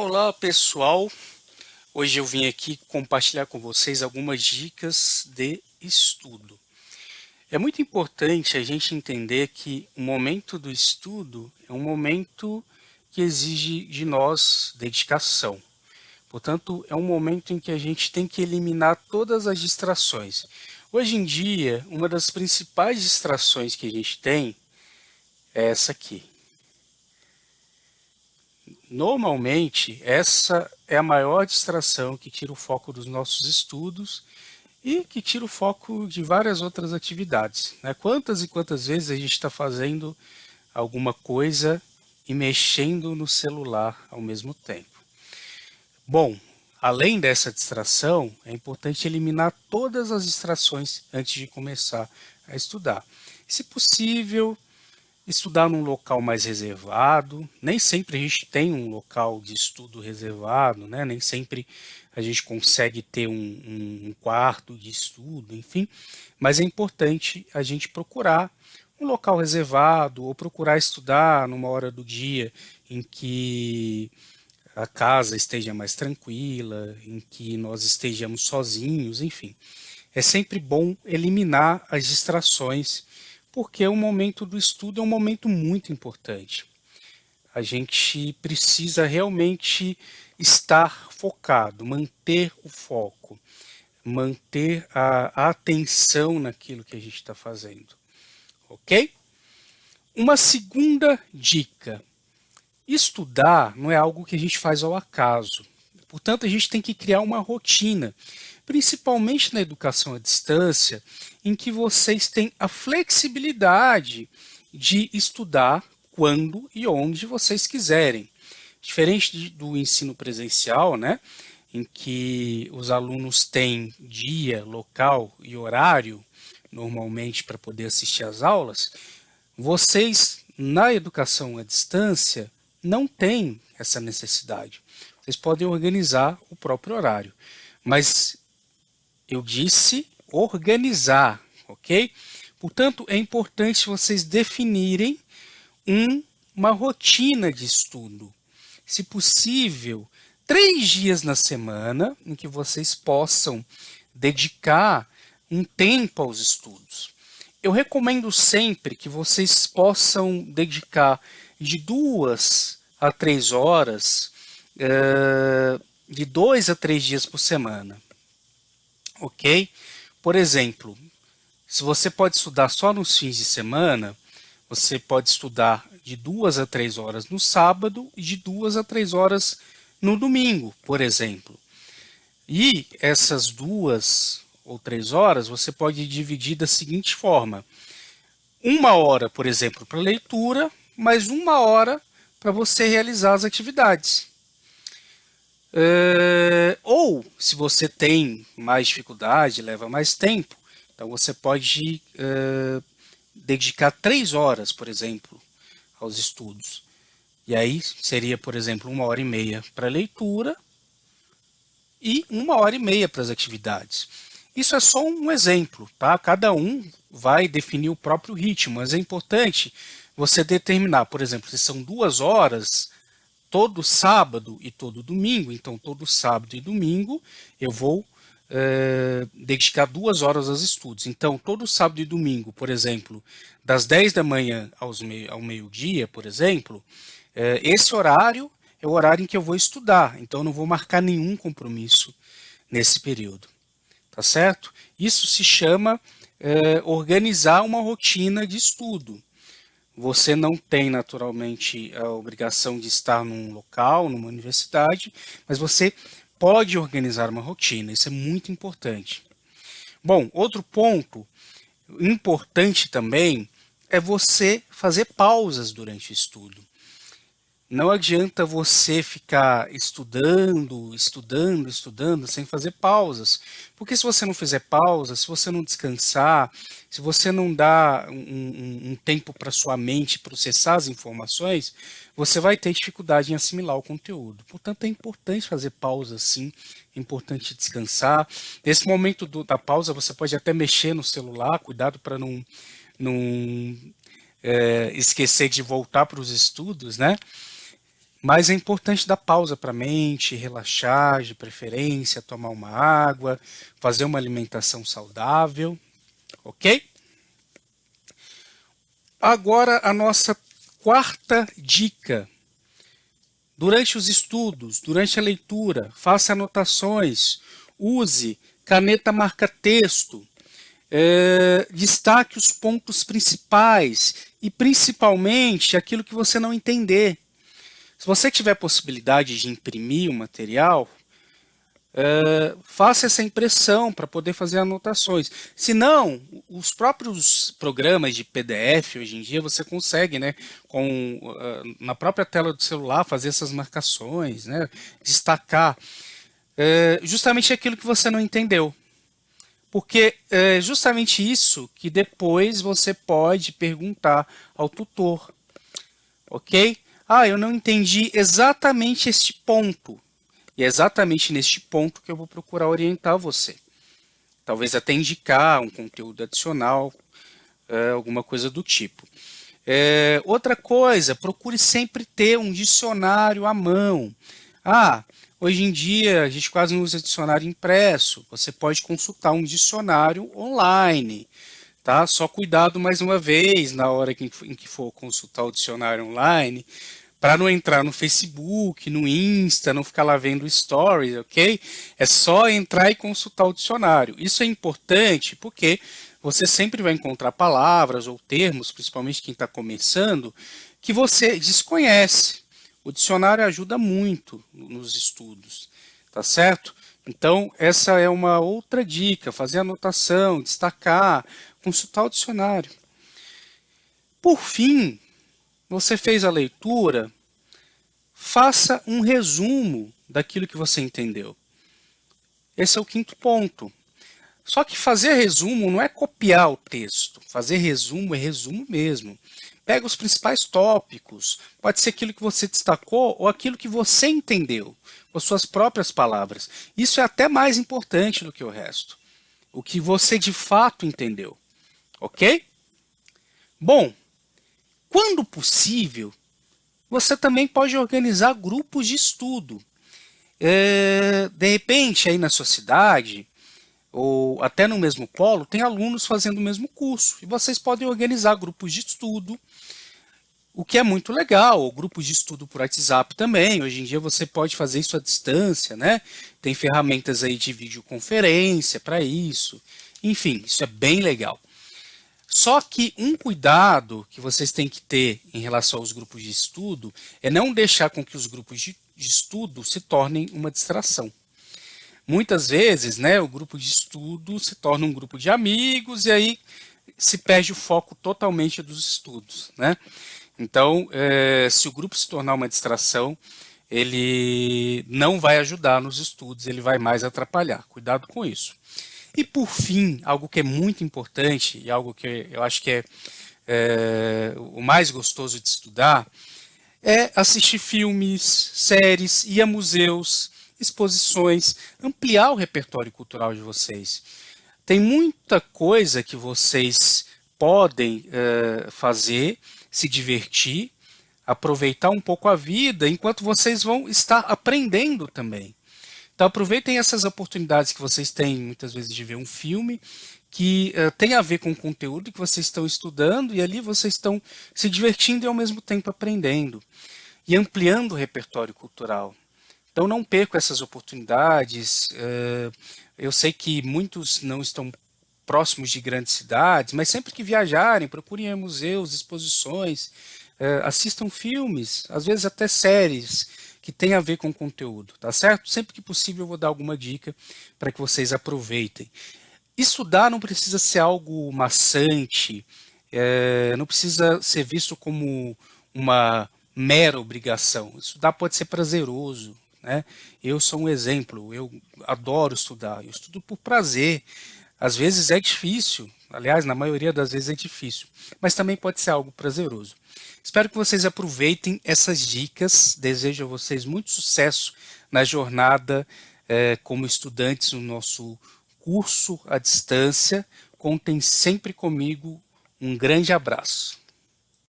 Olá pessoal, hoje eu vim aqui compartilhar com vocês algumas dicas de estudo. É muito importante a gente entender que o momento do estudo é um momento que exige de nós dedicação. Portanto, é um momento em que a gente tem que eliminar todas as distrações. Hoje em dia, uma das principais distrações que a gente tem é essa aqui. Normalmente, essa é a maior distração que tira o foco dos nossos estudos e que tira o foco de várias outras atividades, né? Quantas e quantas vezes a gente está fazendo alguma coisa e mexendo no celular ao mesmo tempo? Bom, além dessa distração, é importante eliminar todas as distrações antes de começar a estudar. Se possível, estudar num local mais reservado. Nem sempre a gente tem um local de estudo reservado, né? Nem sempre a gente consegue ter um quarto de estudo, enfim. Mas é importante a gente procurar um local reservado ou procurar estudar numa hora do dia em que a casa esteja mais tranquila, em que nós estejamos sozinhos, enfim. É sempre bom eliminar as distrações, porque o momento do estudo é um momento muito importante. A gente precisa realmente estar focado, manter o foco, manter a atenção naquilo que a gente está fazendo, ok? Uma segunda dica: estudar não é algo que a gente faz ao acaso. Portanto, a gente tem que criar uma rotina, principalmente na educação à distância, em que vocês têm a flexibilidade de estudar quando e onde vocês quiserem. Diferente do ensino presencial, né, em que os alunos têm dia, local e horário, normalmente, para poder assistir às aulas, vocês, na educação à distância, não têm essa necessidade. Vocês podem organizar o próprio horário, mas eu disse organizar, ok? Portanto, é importante vocês definirem uma rotina de estudo. Se possível, 3 dias na semana em que vocês possam dedicar um tempo aos estudos. Eu recomendo sempre que vocês possam dedicar de 2 a 3 horas, de 2 a 3 dias por semana, ok? Por exemplo, se você pode estudar só nos fins de semana, você pode estudar de 2 a 3 horas no sábado e de 2 a 3 horas no domingo, por exemplo. E essas 2 ou 3 horas você pode dividir da seguinte forma: 1 hora, por exemplo, para leitura, mais 1 hora para você realizar as atividades. Ou, se você tem mais dificuldade, leva mais tempo, então você pode dedicar 3 horas, por exemplo, aos estudos. E aí seria, por exemplo, 1 hora e meia para leitura e 1 hora e meia para as atividades. Isso é só um exemplo, tá? Cada um vai definir o próprio ritmo, mas é importante você determinar, por exemplo, se são 2 horas todo sábado e todo domingo, então todo sábado e domingo eu vou dedicar 2 horas aos estudos. Então, todo sábado e domingo, por exemplo, das 10 da manhã ao meio-dia, por exemplo, esse horário é o horário em que eu vou estudar, então eu não vou marcar nenhum compromisso nesse período, tá certo? Isso se chama organizar uma rotina de estudo. Você não tem naturalmente a obrigação de estar num local, numa universidade, mas você pode organizar uma rotina, isso é muito importante. Bom, outro ponto importante também é você fazer pausas durante o estudo. Não adianta você ficar estudando, sem fazer pausas. Porque se você não fizer pausas, se você não descansar, se você não dá um tempo para sua mente processar as informações, você vai ter dificuldade em assimilar o conteúdo. Portanto, é importante fazer pausas, sim. É importante descansar. Nesse momento da pausa, você pode até mexer no celular, cuidado para não esquecer de voltar para os estudos, né? Mas é importante dar pausa para a mente, relaxar, de preferência, tomar uma água, fazer uma alimentação saudável, ok? Agora a nossa quarta dica. Durante os estudos, durante a leitura, faça anotações, use caneta marca-texto, destaque os pontos principais e principalmente aquilo que você não entender. Se você tiver possibilidade de imprimir o material, faça essa impressão para poder fazer anotações. Se não, os próprios programas de PDF hoje em dia você consegue, né, na própria tela do celular fazer essas marcações, né, destacar justamente aquilo que você não entendeu. Porque é justamente isso que depois você pode perguntar ao tutor, ok? Ah, eu não entendi exatamente este ponto. E é exatamente neste ponto que eu vou procurar orientar você. Talvez até indicar um conteúdo adicional, alguma coisa do tipo. Outra coisa, procure sempre ter um dicionário à mão. Ah, hoje em dia a gente quase não usa dicionário impresso. Você pode consultar um dicionário online. Tá? Só cuidado mais uma vez na hora em que for consultar o dicionário online, para não entrar no Facebook, no Insta, não ficar lá vendo stories, ok? É só entrar e consultar o dicionário. Isso é importante porque você sempre vai encontrar palavras ou termos, principalmente quem está começando, que você desconhece. O dicionário ajuda muito nos estudos, tá certo? Então, essa é uma outra dica, fazer anotação, destacar, consultar o dicionário. Por fim, você fez a leitura, faça um resumo daquilo que você entendeu. Esse é o quinto ponto. Só que fazer resumo não é copiar o texto. Fazer resumo é resumo mesmo. Pega os principais tópicos. Pode ser aquilo que você destacou ou aquilo que você entendeu, com suas próprias palavras. Isso é até mais importante do que o resto. O que você de fato entendeu. Ok? Bom, quando possível, você também pode organizar grupos de estudo. De repente, aí na sua cidade, ou até no mesmo polo, tem alunos fazendo o mesmo curso. E vocês podem organizar grupos de estudo, o que é muito legal, ou grupos de estudo por WhatsApp também. Hoje em dia você pode fazer isso à distância, né? Tem ferramentas aí de videoconferência para isso. Enfim, isso é bem legal. Só que um cuidado que vocês têm que ter em relação aos grupos de estudo é não deixar com que os grupos de estudo se tornem uma distração. Muitas vezes, né, o grupo de estudo se torna um grupo de amigos e aí se perde o foco totalmente dos estudos, né? Então, se o grupo se tornar uma distração, ele não vai ajudar nos estudos, ele vai mais atrapalhar. Cuidado com isso. E por fim, algo que é muito importante e algo que eu acho que é o mais gostoso de estudar é assistir filmes, séries, ir a museus, exposições, ampliar o repertório cultural de vocês. Tem muita coisa que vocês podem fazer, se divertir, aproveitar um pouco a vida, enquanto vocês vão estar aprendendo também. Então aproveitem essas oportunidades que vocês têm, muitas vezes, de ver um filme que tem a ver com o conteúdo que vocês estão estudando e ali vocês estão se divertindo e ao mesmo tempo aprendendo e ampliando o repertório cultural. Então não percam essas oportunidades. Eu sei que muitos não estão próximos de grandes cidades, mas sempre que viajarem, procurem ir a museus, exposições, assistam filmes, às vezes até séries que tem a ver com o conteúdo, tá certo? Sempre que possível eu vou dar alguma dica para que vocês aproveitem. Estudar não precisa ser algo maçante, não precisa ser visto como uma mera obrigação. Estudar pode ser prazeroso, né? Eu sou um exemplo, eu adoro estudar, eu estudo por prazer. Às vezes é difícil, aliás, na maioria das vezes é difícil, mas também pode ser algo prazeroso. Espero que vocês aproveitem essas dicas, desejo a vocês muito sucesso na jornada como estudantes no nosso curso à distância. Contem sempre comigo, um grande abraço.